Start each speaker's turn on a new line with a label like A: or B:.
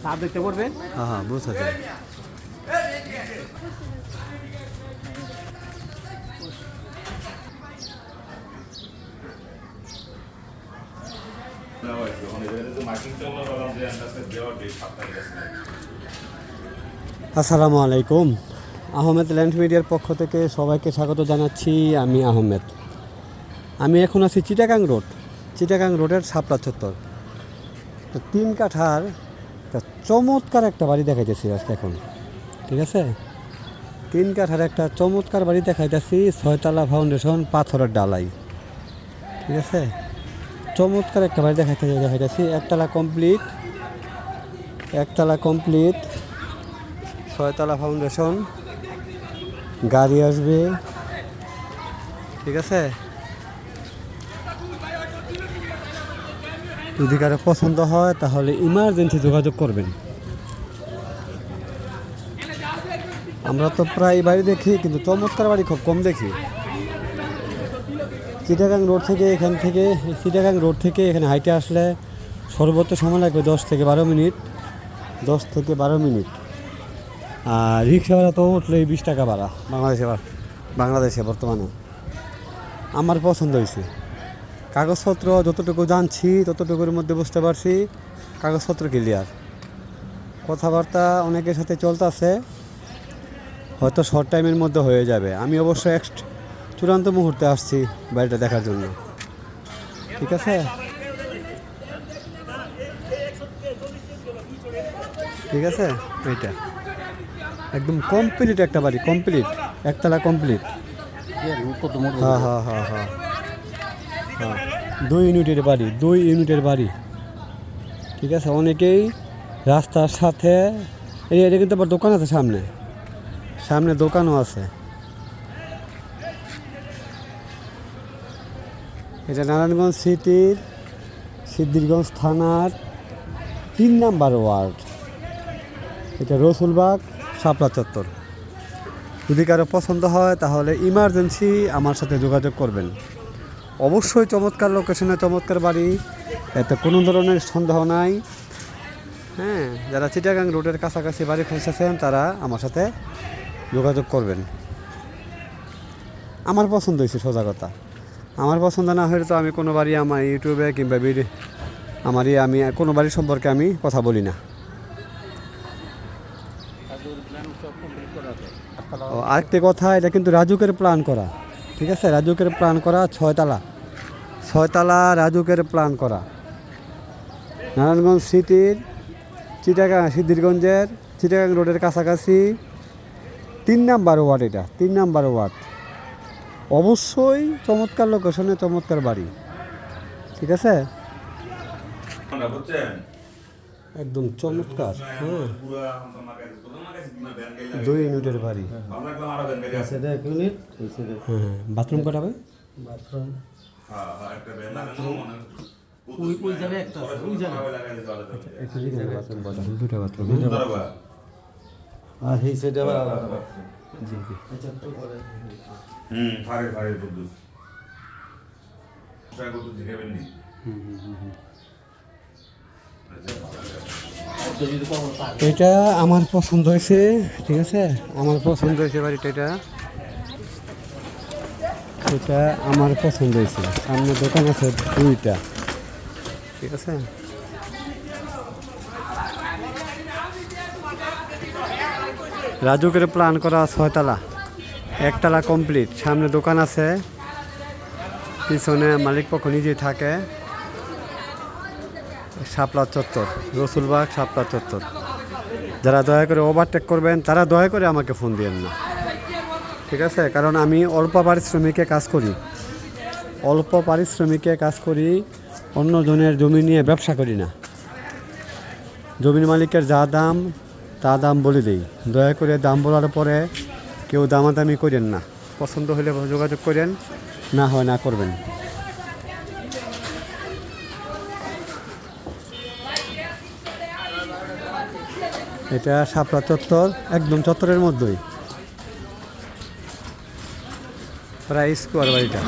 A: সাপ দেখতে পড়বে।
B: হ্যাঁ হ্যাঁ বুঝতে পারছি। আসসালামু আলাইকুম। আহমেদ ল্যান্ড মিডিয়ার পক্ষ থেকে সবাইকে স্বাগত জানাচ্ছি। আমি আহমেদ। আমি এখন আছি চিটাগাং রোডের শাপলা চত্বর। তো 3 কাঠার একটা চমৎকার একটা বাড়ি দেখাইতেছি আজকে এখন, ঠিক আছে? 3 কাঠার একটা চমৎকার বাড়ি দেখাইতেছি, 6 তলা ফাউন্ডেশন, পাথরের ডালাই, ঠিক আছে? চমৎকার একটা বাড়ি দেখাইতেছি। একতলা কমপ্লিট, 6 তলা ফাউন্ডেশন, গাড়ি আসবে, ঠিক আছে? যদি কারো পছন্দ হয় তাহলে ইমার্জেন্সি যোগাযোগ করবেন। আমরা তো প্রায় বাড়ি দেখি, কিন্তু চমৎকার বাড়ি খুব কম দেখি। চিটাগাং রোড থেকে এখানে হাইটে আসলে সর্বোচ্চ সময় লাগবে 10 থেকে 12 মিনিট। আর রিক্সা ভাড়া তো উঠলেই 20 টাকা ভাড়া বাংলাদেশে বর্তমানে। আমার পছন্দ হয়েছে। কাগজপত্র যতটুকু জানছি ততটুকুর মধ্যে বুঝতে পারছি কাগজপত্র ক্লিয়ার। কথাবার্তা অনেকের সাথে চলতেছে, হয়তো শর্ট টাইমের মধ্যে হয়ে যাবে। আমি অবশ্য চূড়ান্ত মুহূর্তে আসছি বাড়িটা দেখার জন্য, ঠিক আছে? এইটা একদম কমপ্লিট একটা বাড়ি, একতলা কমপ্লিট। হ্যাঁ 2 ইউনিটের বাড়ি, ঠিক আছে? অনেকেই রাস্তার সাথে এটা কিন্তু আবার দোকান আছে, সামনে দোকানও আছে। এটা নারায়ণগঞ্জ সিটির সিদ্ধিরগঞ্জ থানার 3 নাম্বার ওয়ার্ড। এটা রসুলবাগ, শাপলা চত্বর। যদি কারো পছন্দ হয় তাহলে ইমার্জেন্সি আমার সাথে যোগাযোগ করবেন। অবশ্যই চমৎকার লোকেশনে চমৎকার বাড়ি, এতে কোনো ধরনের সন্দেহ নাই। হ্যাঁ, যারা চিটাগাং রোডের কাছাকাছি বাড়ি খুঁজতেছেন তারা আমার সাথে যোগাযোগ করবেন। আমার পছন্দ হয়েছে, সোজা কথা। আমার পছন্দ না হলে তো আমি কোনো বাড়ি আমার ইউটিউবে কিংবা আমি কোনো বাড়ির সম্পর্কে আমি কথা বলি না। আরেকটি কথা, এটা কিন্তু রাজুকের প্ল্যান করা, ঠিক আছে? রাজুকের প্ল্যান করা 6 তলা রাজুকের প্ল্যান করা। নারায়ণগঞ্জ সিটির সিদ্ধিরগঞ্জের চিটাগাং রোডের কাছাকাছি 3 নাম্বার ওয়ার্ড। এটা 3 নাম্বার ওয়ার্ড। অবশ্যই চমৎকার লোকেশনে চমৎকার বাড়ি, ঠিক আছে? একদম চমৎকার। হ্যাঁ, 2 ইউনিটের বাড়ি। হ্যাঁ, বাথরুম কটা হবে? বাথরুম দুটো বাথরুম। আর এই সাইডে আবার আলাদা বাথরুম। জি এটা আমার পছন্দ হয়েছে, ঠিক আছে? আমার পছন্দ হয়েছে বাড়িটা। এটা আমার পছন্দ হয়েছে। সামনে দোকান আছে 2টা, ঠিক আছে? রাজুকের প্ল্যান করা 6 তলা, 1 তলা কমপ্লিট, সামনে দোকান আছে, পিছনে মালিক পক্ষ নিজেই থাকে। শাপলা চত্বর, রসুলবাগ, শাপলা চত্বর। যারা দয়া করে ওভারটেক করবেন তারা দয়া করে আমাকে ফোন দিয়েন না, ঠিক আছে? কারণ আমি অল্প পারিশ্রমিকে কাজ করি, অন্য জনের জমি নিয়ে ব্যবসা করি না। জমির মালিকের যা দাম তা দাম বলে দিই। দয়া করে দাম বলার পরে কেউ দামাদামি করেন না। পছন্দ হলে যোগাযোগ করেন, না হয় না করবেন। এটা শাপলা চত্বর, একদম চত্বরের মধ্যেই, প্রায় স্কোয়ার বাড়িটা।